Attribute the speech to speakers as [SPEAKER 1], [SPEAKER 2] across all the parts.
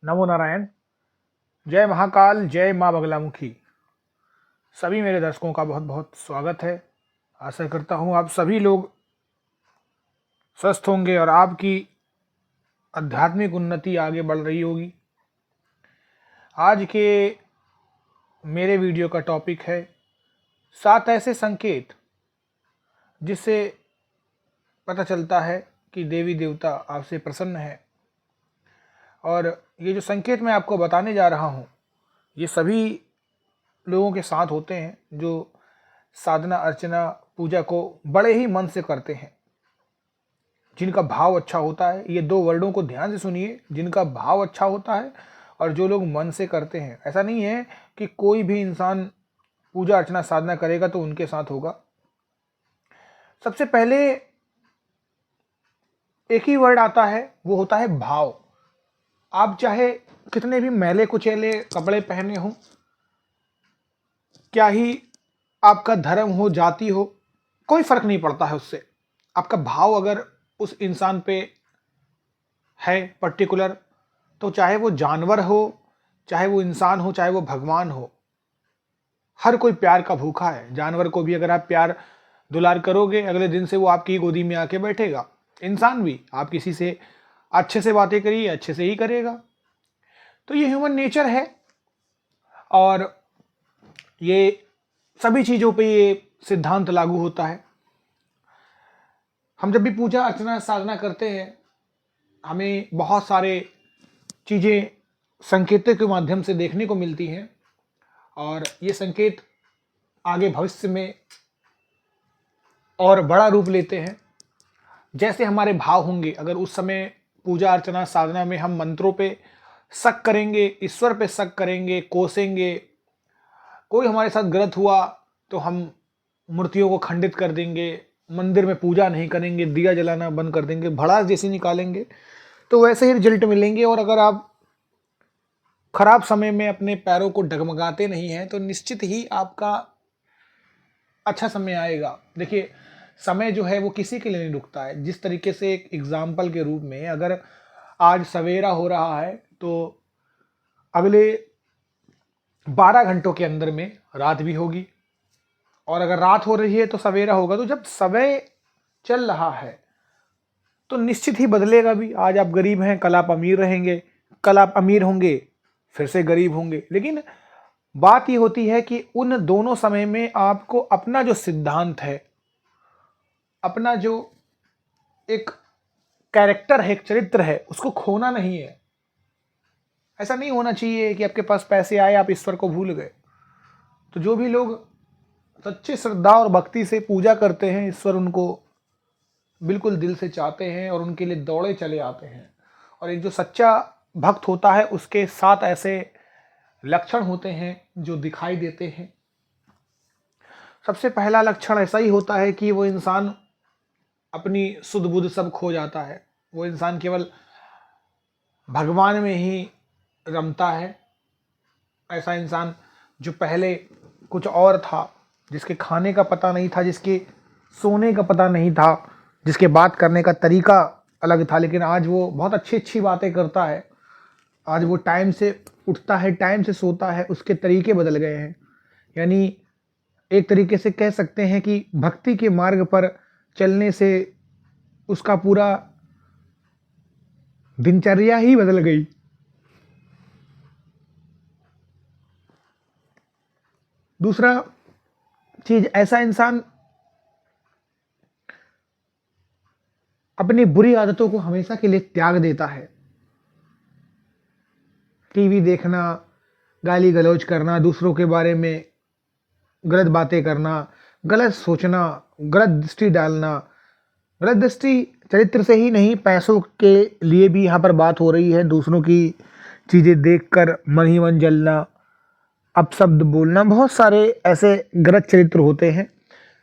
[SPEAKER 1] नमो नारायण। जय महाकाल, जय माँ बगलामुखी। सभी मेरे दर्शकों का बहुत बहुत स्वागत है। आशा करता हूँ आप सभी लोग स्वस्थ होंगे और आपकी आध्यात्मिक उन्नति आगे बढ़ रही होगी। आज के मेरे वीडियो का टॉपिक है 7 ऐसे संकेत जिससे पता चलता है कि देवी देवता आपसे प्रसन्न है। और ये जो संकेत मैं आपको बताने जा रहा हूँ, ये सभी लोगों के साथ होते हैं जो साधना अर्चना पूजा को बड़े ही मन से करते हैं, जिनका भाव अच्छा होता है। ये 2 वर्डों को ध्यान से सुनिए, जिनका भाव अच्छा होता है और जो लोग मन से करते हैं। ऐसा नहीं है कि कोई भी इंसान पूजा अर्चना साधना करेगा तो उनके साथ होगा। सबसे पहले एक ही वर्ड आता है, वो होता है भाव। आप चाहे कितने भी मैले कुचेले कपड़े पहने हों, क्या ही आपका धर्म हो, जाति हो, कोई फर्क नहीं पड़ता है उससे। आपका भाव अगर उस इंसान पे है पर्टिकुलर, तो चाहे वो जानवर हो, चाहे वो इंसान हो, चाहे वो भगवान हो, हर कोई प्यार का भूखा है। जानवर को भी अगर आप प्यार दुलार करोगे, अगले दिन से वो आपकी गोदी में आके बैठेगा। इंसान भी, आप किसी से अच्छे से बातें करिए, अच्छे से ही करेगा। तो ये ह्यूमन नेचर है और ये सभी चीज़ों पे ये सिद्धांत लागू होता है। हम जब भी पूजा अर्चना साधना करते हैं, हमें बहुत सारे चीज़ें संकेतों के माध्यम से देखने को मिलती हैं और ये संकेत आगे भविष्य में और बड़ा रूप लेते हैं। जैसे हमारे भाव होंगे, अगर उस समय पूजा अर्चना साधना में हम मंत्रों पे शक करेंगे, ईश्वर पे शक करेंगे, कोसेंगे, कोई हमारे साथ गलत हुआ तो हम मूर्तियों को खंडित कर देंगे, मंदिर में पूजा नहीं करेंगे, दिया जलाना बंद कर देंगे, भड़ास जैसी निकालेंगे, तो वैसे ही रिजल्ट मिलेंगे। और अगर आप खराब समय में अपने पैरों को डगमगाते नहीं हैं तो निश्चित ही आपका अच्छा समय आएगा। देखिए, समय जो है वो किसी के लिए नहीं रुकता है। जिस तरीके से एक एग्जाम्पल के रूप में, अगर आज सवेरा हो रहा है तो अगले 12 घंटों के अंदर में रात भी होगी, और अगर रात हो रही है तो सवेरा होगा। तो जब समय चल रहा है तो निश्चित ही बदलेगा भी। आज आप गरीब हैं, कल आप अमीर रहेंगे, कल आप अमीर होंगे, फिर से गरीब होंगे। लेकिन बात ये होती है कि उन दोनों समय में आपको अपना जो सिद्धांत है, अपना जो एक कैरेक्टर है, एक चरित्र है, उसको खोना नहीं है। ऐसा नहीं होना चाहिए कि आपके पास पैसे आए, आप ईश्वर को भूल गए। तो जो भी लोग सच्ची श्रद्धा और भक्ति से पूजा करते हैं, ईश्वर उनको बिल्कुल दिल से चाहते हैं और उनके लिए दौड़े चले आते हैं। और एक जो सच्चा भक्त होता है, उसके 7 ऐसे लक्षण होते हैं जो दिखाई देते हैं। सबसे पहला लक्षण ऐसा ही होता है कि वो इंसान अपनी सुध बुध सब खो जाता है। वो इंसान केवल भगवान में ही रमता है। ऐसा इंसान जो पहले कुछ और था, जिसके खाने का पता नहीं था, जिसके सोने का पता नहीं था, जिसके बात करने का तरीका अलग था, लेकिन आज वो बहुत अच्छी अच्छी बातें करता है। आज वो टाइम से उठता है, टाइम से सोता है, उसके तरीके बदल गए हैं। यानी एक तरीके से कह सकते हैं कि भक्ति के मार्ग पर चलने से उसका पूरा दिनचर्या ही बदल गई। दूसरा चीज, ऐसा इंसान अपनी बुरी आदतों को हमेशा के लिए त्याग देता है। टीवी देखना, गाली गलौज करना, दूसरों के बारे में गलत बातें करना, गलत सोचना, गलत दृष्टि डालना। गलत दृष्टि चरित्र से ही नहीं, पैसों के लिए भी यहाँ पर बात हो रही है। दूसरों की चीज़ें देखकर मन ही मन जलना, अपशब्द बोलना, बहुत सारे ऐसे गलत चरित्र होते हैं।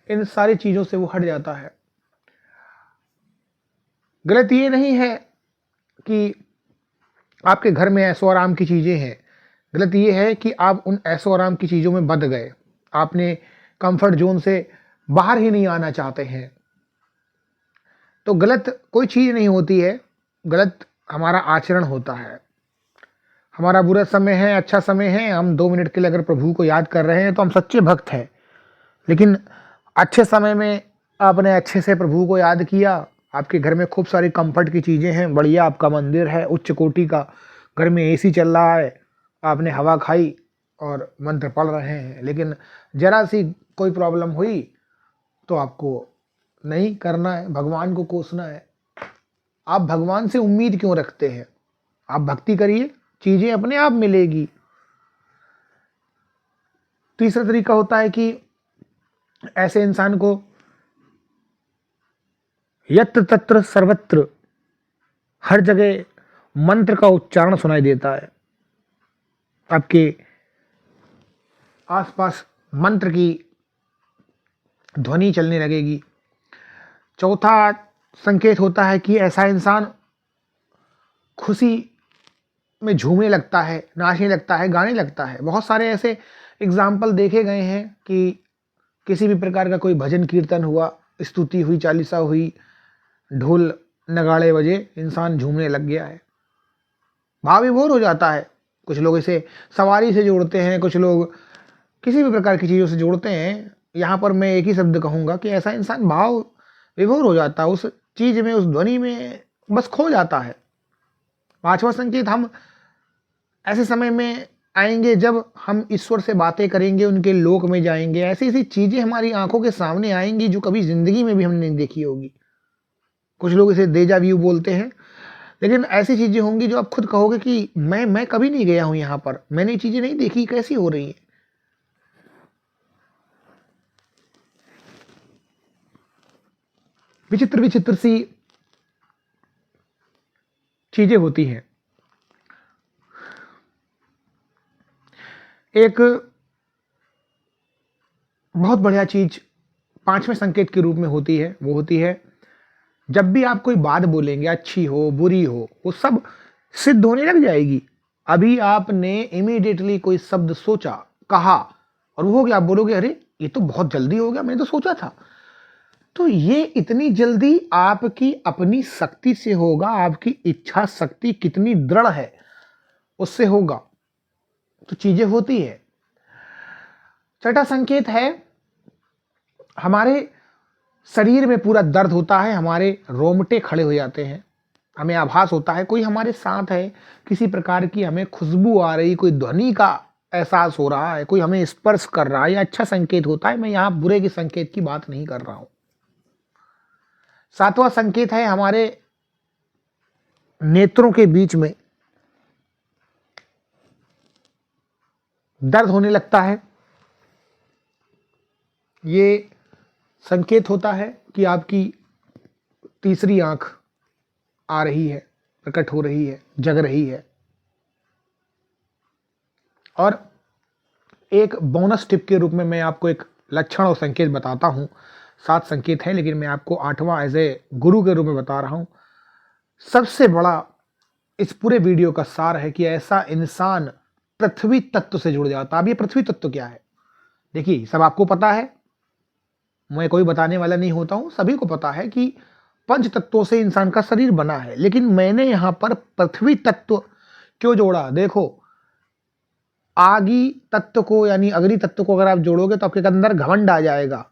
[SPEAKER 1] इन सारी चीज़ों से वो हट जाता है। गलत ये नहीं है कि आपके घर में ऐशो आराम की चीज़ें हैं, गलत ये है कि आप उन ऐशो आराम की चीज़ों में बंध गए। आपने कंफर्ट जोन से बाहर ही नहीं आना चाहते हैं। तो गलत कोई चीज़ नहीं होती है, गलत हमारा आचरण होता है। हमारा बुरा समय है, अच्छा समय है, हम 2 मिनट के लिए अगर प्रभु को याद कर रहे हैं तो हम सच्चे भक्त हैं। लेकिन अच्छे समय में आपने अच्छे से प्रभु को याद किया, आपके घर में खूब सारी कंफर्ट की चीज़ें हैं, बढ़िया आपका मंदिर है उच्च कोटि का, घर में एसी चल रहा है, आपने हवा खाई और मंत्र पढ़ रहे हैं, लेकिन जरा सी कोई प्रॉब्लम हुई तो आपको नहीं करना है, भगवान को कोसना है। आप भगवान से उम्मीद क्यों रखते हैं? आप भक्ति करिए, चीज़ें अपने आप मिलेगी। तीसरा तरीका होता है कि ऐसे इंसान को यत्र तत्र सर्वत्र हर जगह मंत्र का उच्चारण सुनाई देता है, आपके आसपास मंत्र की ध्वनि चलने लगेगी। चौथा संकेत होता है कि ऐसा इंसान खुशी में झूमने लगता है, नाचने लगता है, गाने लगता है। बहुत सारे ऐसे एग्जाम्पल देखे गए हैं कि किसी भी प्रकार का कोई भजन कीर्तन हुआ, स्तुति हुई, चालीसा हुई, ढोल नगाड़े बजे, इंसान झूमने लग गया है, भाव विभोर हो जाता है। कुछ लोग इसे सवारी से जोड़ते हैं, कुछ लोग किसी भी प्रकार की चीज़ों से जोड़ते हैं। यहाँ पर मैं एक ही शब्द कहूँगा कि ऐसा इंसान भाव विभोर हो जाता है, उस चीज़ में, उस ध्वनि में बस खो जाता है। पांचवा संकेत, हम ऐसे समय में आएंगे जब हम ईश्वर से बातें करेंगे, उनके लोक में जाएंगे। ऐसी ऐसी चीज़ें हमारी आंखों के सामने आएंगी जो कभी ज़िंदगी में भी हमने नहीं देखी होगी। कुछ लोग इसे डेजा व्यू बोलते हैं, लेकिन ऐसी चीज़ें होंगी जो आप खुद कहोगे कि मैं कभी नहीं गया हूँ यहाँ पर, मैंने ये चीज़ें नहीं देखी, कैसी हो रही हैं। विचित्र विचित्र सी चीज़ें होती हैं। एक बहुत बढ़िया चीज़ पांचवें संकेत के रूप में होती है, वो होती है जब भी आप कोई बात बोलेंगे, अच्छी हो बुरी हो, वो सब सिद्ध होने लग जाएगी। अभी आपने इमीडिएटली कोई शब्द सोचा, कहा और वो हो गया, आप बोलोगे अरे ये तो बहुत जल्दी हो गया, मैंने तो सोचा था। तो ये इतनी जल्दी आपकी अपनी शक्ति से होगा, आपकी इच्छा शक्ति कितनी दृढ़ है उससे होगा। तो चीजें होती है। छठा संकेत है, हमारे शरीर में पूरा दर्द होता है, हमारे रोंगटे खड़े हो जाते हैं, हमें आभास होता है कोई हमारे साथ है, किसी प्रकार की हमें खुशबू आ रही, कोई ध्वनि का एहसास हो रहा है, कोई हमें स्पर्श कर रहा है, यह अच्छा संकेत होता है। मैं यहाँ बुरे के संकेत की बात नहीं कर रहा हूं। सातवां संकेत है, हमारे नेत्रों के बीच में दर्द होने लगता है। ये संकेत होता है कि आपकी तीसरी आंख आ रही है, प्रकट हो रही है, जग रही है। और एक बोनस टिप के रूप में मैं आपको एक लक्षण और संकेत बताता हूं। 7 संकेत हैं, लेकिन मैं आपको 8वां एज ए गुरु के रूप में बता रहा हूं। सबसे बड़ा इस पूरे वीडियो का सार है कि ऐसा इंसान पृथ्वी तत्व से जुड़ जाता है। अब ये पृथ्वी तत्व क्या है? देखिए, सब आपको पता है, मैं कोई बताने वाला नहीं होता हूं, सभी को पता है कि 5 तत्वों से इंसान का शरीर बना है। लेकिन मैंने यहां पर पृथ्वी तत्व क्यों जोड़ा? देखो, आगी तत्व को यानी अग्नि तत्व को अगर आप जोड़ोगे तो आपके अंदर घमंड आ जाएगा।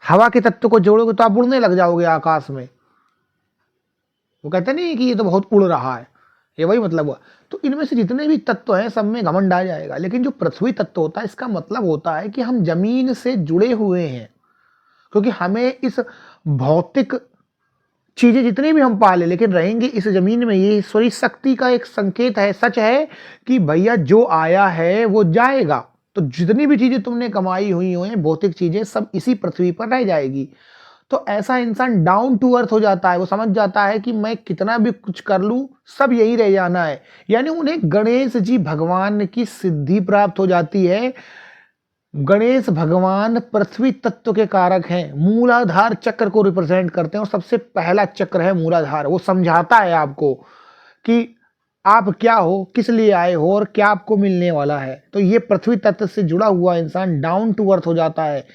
[SPEAKER 1] हवा के तत्व को जोड़ोगे तो आप उड़ने लग जाओगे आकाश में। वो कहते नहीं कि ये तो बहुत उड़ रहा है, ये वही मतलब हुआ। तो इनमें से जितने भी तत्व हैं सब में घमंड आ जाएगा। लेकिन जो पृथ्वी तत्व होता है, इसका मतलब होता है कि हम जमीन से जुड़े हुए हैं, क्योंकि हमें इस भौतिक चीजें जितनी भी हम पाले लेकिन रहेंगे इस जमीन में। ये ईश्वरी शक्ति का एक संकेत है, सच है कि भैया जो आया है वो जाएगा। तो जितनी भी चीजें तुमने कमाई हुई हैं, भौतिक चीजें, सब इसी पृथ्वी पर रह जाएगी। तो ऐसा इंसान डाउन टू अर्थ हो जाता है। वो समझ जाता है कि मैं कितना भी कुछ कर लूं, सब यही रह जाना है। यानी उन्हें गणेश जी भगवान की सिद्धि प्राप्त हो जाती है। गणेश भगवान पृथ्वी तत्व के कारक हैं, मूलाधार चक्र को रिप्रेजेंट करते हैं और सबसे पहला चक्र है मूलाधार। वो समझाता है आपको कि आप क्या हो, किस लिए आए हो और क्या आपको मिलने वाला है। तो ये पृथ्वी तत्व से जुड़ा हुआ इंसान डाउन टू अर्थ हो जाता है।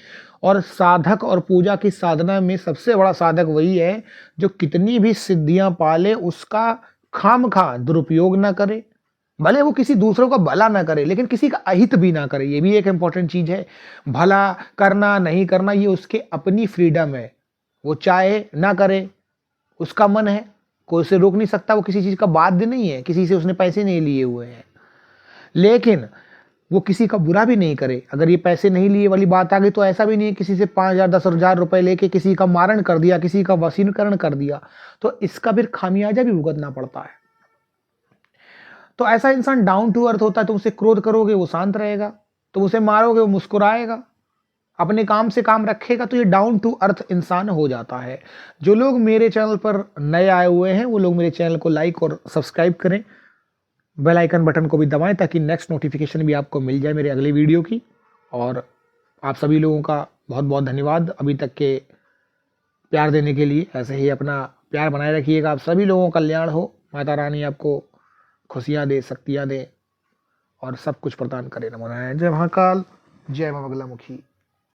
[SPEAKER 1] और साधक और पूजा की साधना में सबसे बड़ा साधक वही है जो कितनी भी सिद्धियां पाले उसका खामखा दुरुपयोग ना करे, भले वो किसी दूसरों का भला ना करे लेकिन किसी का अहित भी ना करे, ये भी एक इंपॉर्टेंट चीज है। भला करना नहीं करना ये उसके अपनी फ्रीडम है, वो चाहे ना करे, उसका मन है, कोई उसे रोक नहीं सकता, वो किसी चीज का बाध्य नहीं है, किसी से उसने पैसे नहीं लिए हुए हैं। लेकिन वो किसी का बुरा भी नहीं करे। अगर ये पैसे नहीं लिए वाली बात आ गई तो ऐसा भी नहीं है किसी से 5,000 10,000 रुपए लेके किसी का मारण कर दिया, किसी का वशीकरण कर दिया, तो इसका फिर खामियाजा भी भुगतना पड़ता है। तो ऐसा इंसान डाउन टू अर्थ होता है। तुम उसे क्रोध करोगे वो शांत रहेगा, तुम उसे मारोगे वो मुस्कुराएगा, अपने काम से काम रखेगा, तो ये डाउन टू अर्थ इंसान हो जाता है। जो लोग मेरे चैनल पर नए आए हुए हैं वो लोग मेरे चैनल को लाइक और सब्सक्राइब करें, बेल आइकन बटन को भी दबाएं ताकि नेक्स्ट नोटिफिकेशन भी आपको मिल जाए मेरे अगले वीडियो की। और आप सभी लोगों का बहुत बहुत धन्यवाद अभी तक के प्यार देने के लिए। ऐसे ही अपना प्यार बनाए रखिएगा। आप सभी लोगों का कल्याण हो, माता रानी आपको खुशियाँ दे, शक्तियाँ दे और सब कुछ प्रदान करे। नमो नारायण। जय महाकाल, जय मां बगलामुखी।